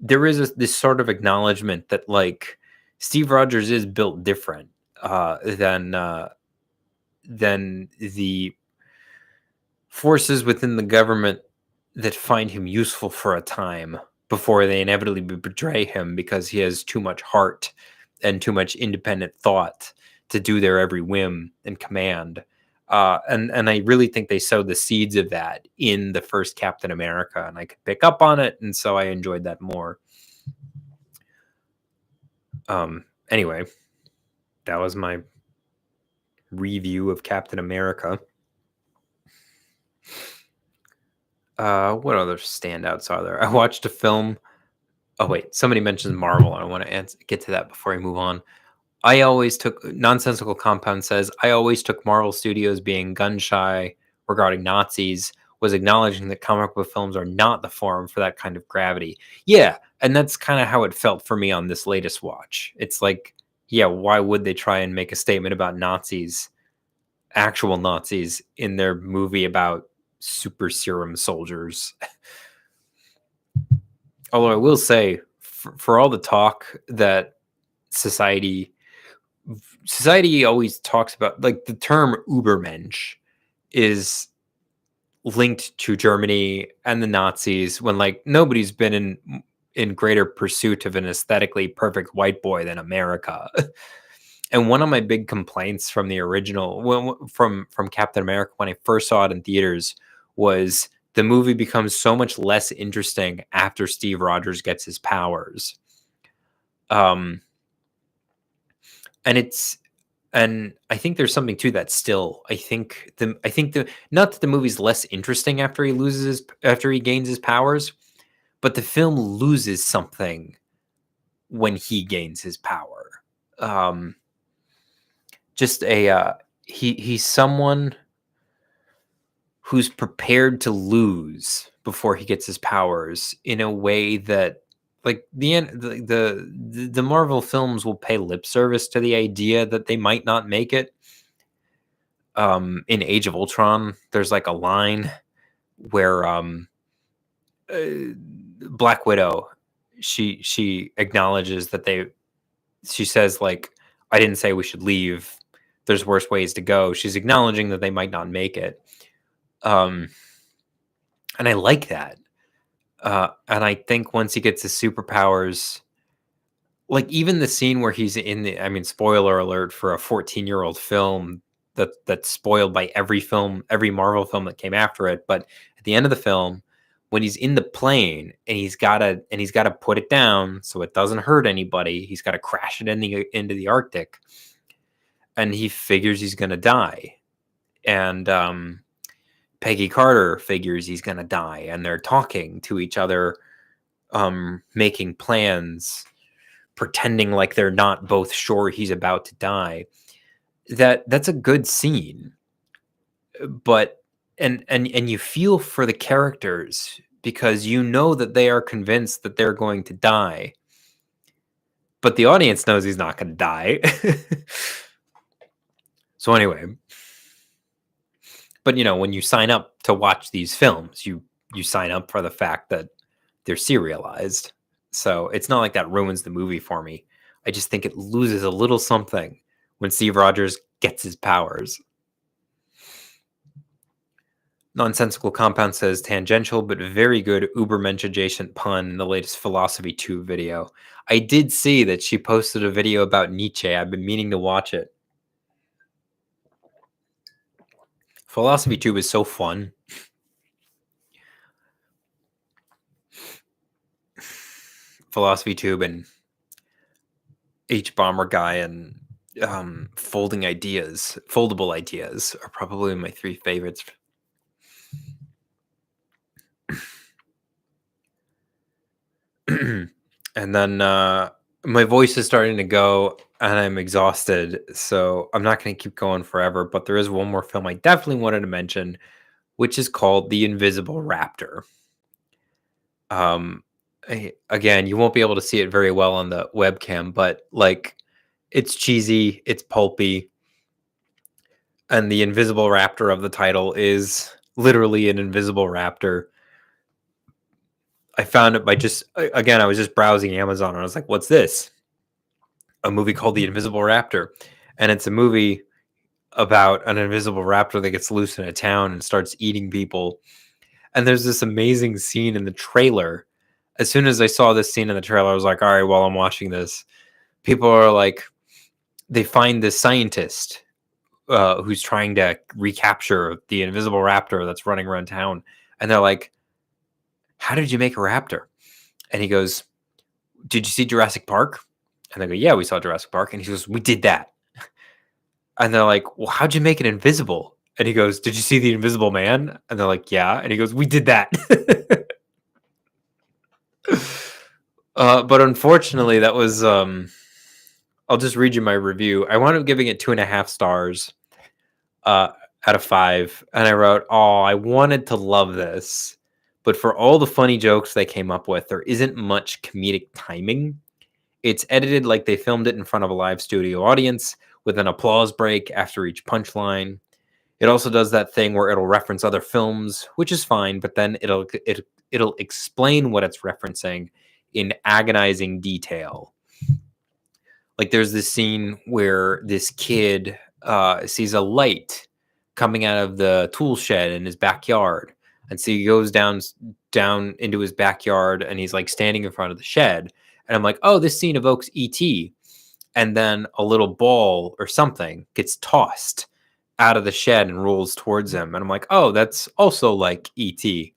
there is this sort of acknowledgement that like Steve Rogers is built different than the forces within the government that find him useful for a time before they inevitably betray him because he has too much heart and too much independent thought to do their every whim and command. And I really think they sowed the seeds of that in the first Captain America, and I could pick up on it, and so I enjoyed that more. Anyway, that was my review of Captain America. What other standouts are there? I watched a film. Oh wait, somebody mentions Marvel. I want to get to that before I move on. I always took Nonsensical Compound says I always took Marvel Studios being gun shy regarding Nazis was acknowledging that comic book films are not the forum for that kind of gravity. Yeah, and that's kind of how it felt for me on this latest watch. It's like, yeah, why would they try and make a statement about Nazis, actual Nazis, in their movie about super serum soldiers? Although I will say, for all the talk that society always talks about, like, the term Ubermensch is linked to Germany and the Nazis when, like, nobody's been in greater pursuit of an aesthetically perfect white boy than America. And one of my big complaints from the original, from Captain America when I first saw it in theaters, was the movie becomes so much less interesting after Steve Rogers gets his powers. And I think there's something to that still. I think the not that the movie's less interesting after he gains his powers, but the film loses something when he gains his power. He's someone who's prepared to lose before he gets his powers in a way that, like, the Marvel films will pay lip service to the idea that they might not make it. In Age of Ultron, there's like a line where Black Widow, she acknowledges that she says, like, I didn't say we should leave. There's worse ways to go. She's acknowledging that they might not make it. And I like that. And I think once he gets his superpowers, like, even the scene where he's I mean, spoiler alert for a 14-year-old film that's spoiled by every Marvel film that came after it. But at the end of the film, when he's in the plane and he's gotta put it down so it doesn't hurt anybody, he's got to crash it into the Arctic, and he figures he's gonna die, and Peggy Carter figures he's gonna die, and they're talking to each other, making plans, pretending like they're not both sure he's about to die. That's a good scene, but and you feel for the characters because you know that they are convinced that they're going to die, but the audience knows he's not going to die. So anyway, but when you sign up to watch these films, you sign up for the fact that they're serialized. So it's not like that ruins the movie for me. I just think it loses a little something when Steve Rogers gets his powers. Nonsensical Compound says tangential but very good Ubermensch adjacent pun in the latest Philosophy Tube video. I did see that she posted a video about Nietzsche. I've been meaning to watch it. Philosophy Tube is so fun. Philosophy Tube and H Bomber Guy and foldable ideas are probably my three favorites. And then my voice is starting to go and I'm exhausted, so I'm not going to keep going forever, but there is one more film I definitely wanted to mention, which is called The Invisible Raptor. Again, you won't be able to see it very well on the webcam, but, like, it's cheesy, it's pulpy, and the invisible raptor of the title is literally an invisible raptor. I found it by I was just browsing Amazon and I was like, what's this? a movie called The Invisible Raptor, and it's a movie about an invisible raptor that gets loose in a town and starts eating people. And there's this amazing scene in the trailer. As soon as I saw this scene in the trailer, I was like, all right, while I'm watching this, people are like, they find this scientist who's trying to recapture the invisible raptor that's running around town. And they're like, how did you make a raptor? And he goes, did you see Jurassic Park? And they go, yeah, we saw Jurassic Park. And he goes, we did that. And they're like, well, how'd you make it invisible? And he goes, did you see the Invisible Man? And they're like, yeah. And he goes, we did that. But unfortunately, that was, I'll just read you my review. I wound up giving it 2.5 stars out of 5. And I wrote, oh, I wanted to love this. But for all the funny jokes they came up with, there isn't much comedic timing. It's edited like they filmed it in front of a live studio audience with an applause break after each punchline. It also does that thing where it'll reference other films, which is fine, but then it'll explain what it's referencing in agonizing detail. Like there's this scene where this kid sees a light coming out of the tool shed in his backyard, and so he goes down into his backyard, and he's like standing in front of the shed, and I'm like, oh, this scene evokes E.T. And then a little ball or something gets tossed out of the shed and rolls towards him, and I'm like, oh, that's also like E.T.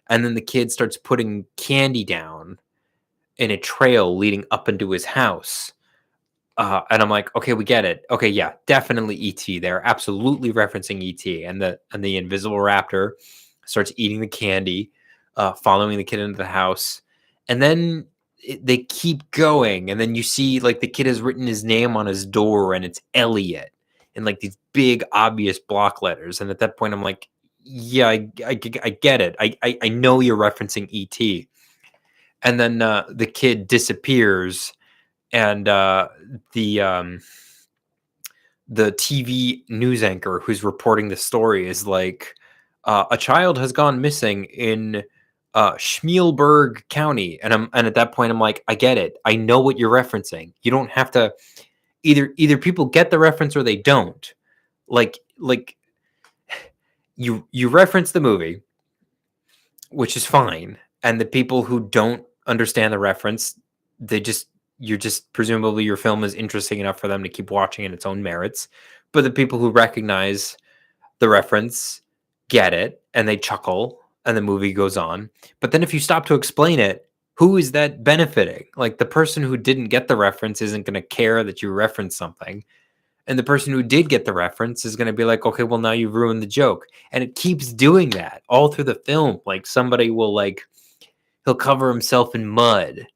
And then the kid starts putting candy down in a trail leading up into his house. And I'm like, okay, we get it. Okay, yeah, definitely ET. They're absolutely referencing ET. And the invisible raptor starts eating the candy, following the kid into the house. And then they keep going. And then you see like the kid has written his name on his door, and it's Elliot in like these big obvious block letters. And at that point, I'm like, yeah, I get it. I know you're referencing ET. And then the kid disappears, and the TV news anchor who's reporting the story is like, a child has gone missing in Schmielberg County, and at that point I'm like, I get it. I know what you're referencing. You don't have to either people get the reference or they don't. Like you reference the movie, which is fine, and the people who don't understand the reference, you're just presumably your film is interesting enough for them to keep watching in its own merits. But the people who recognize the reference get it, and they chuckle, and the movie goes on. But then if you stop to explain it, who is that benefiting? Like the person who didn't get the reference isn't going to care that you referenced something. And the person who did get the reference is going to be like, okay, well, now you've ruined the joke. And it keeps doing that all through the film. Like somebody will he'll cover himself in mud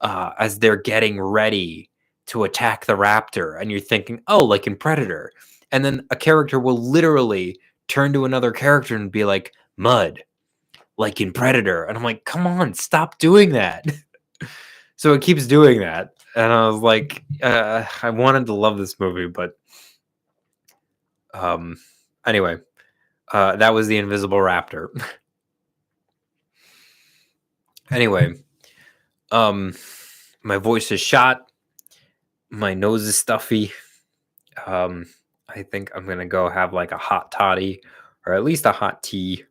as they're getting ready to attack the raptor. And you're thinking, oh, like in Predator. And then a character will literally turn to another character and be like, mud, like in Predator. And I'm like, come on, stop doing that. So it keeps doing that. And I was like, I wanted to love this movie, but anyway, that was The Invisible Raptor. Anyway, my voice is shot. My nose is stuffy. I think I'm gonna go have like a hot toddy or at least a hot tea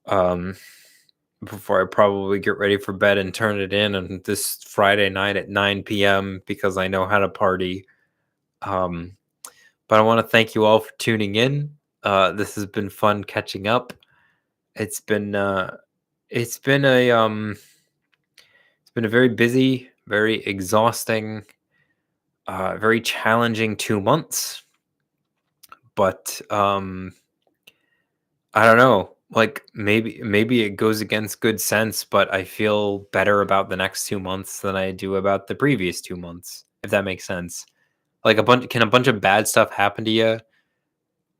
before I probably get ready for bed and turn it in on this Friday night at 9 p.m. because I know how to party. But I want to thank you all for tuning in. This has been fun catching up. It's been a it's been a very busy, very exhausting, very challenging 2 months. But I don't know. Like maybe it goes against good sense, but I feel better about the next 2 months than I do about the previous 2 months, if that makes sense. Like a bunch of bad stuff happen to you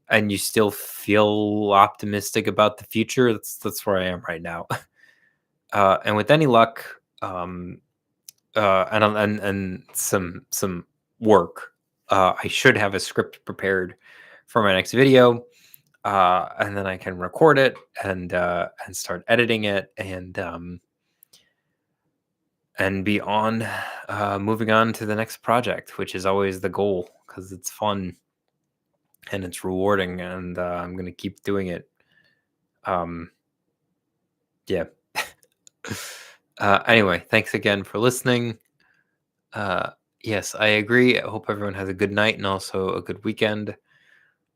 and you still feel optimistic about the future? That's where I am right now. And with any luck, and some work, I should have a script prepared for my next video. And then I can record it and start editing it, and and be on, moving on to the next project, which is always the goal because it's fun and it's rewarding, and I'm gonna keep doing it. Um, yeah. Anyway, thanks again for listening. Uh, yes, I agree. I hope everyone has a good night and also a good weekend.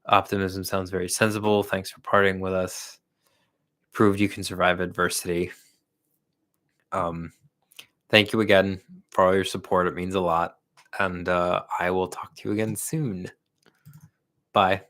Optimism sounds very sensible. Thanks for partying with us. Proved you can survive adversity. Um, Thank you again for all your support. It means a lot. And I will talk to you again soon. Bye.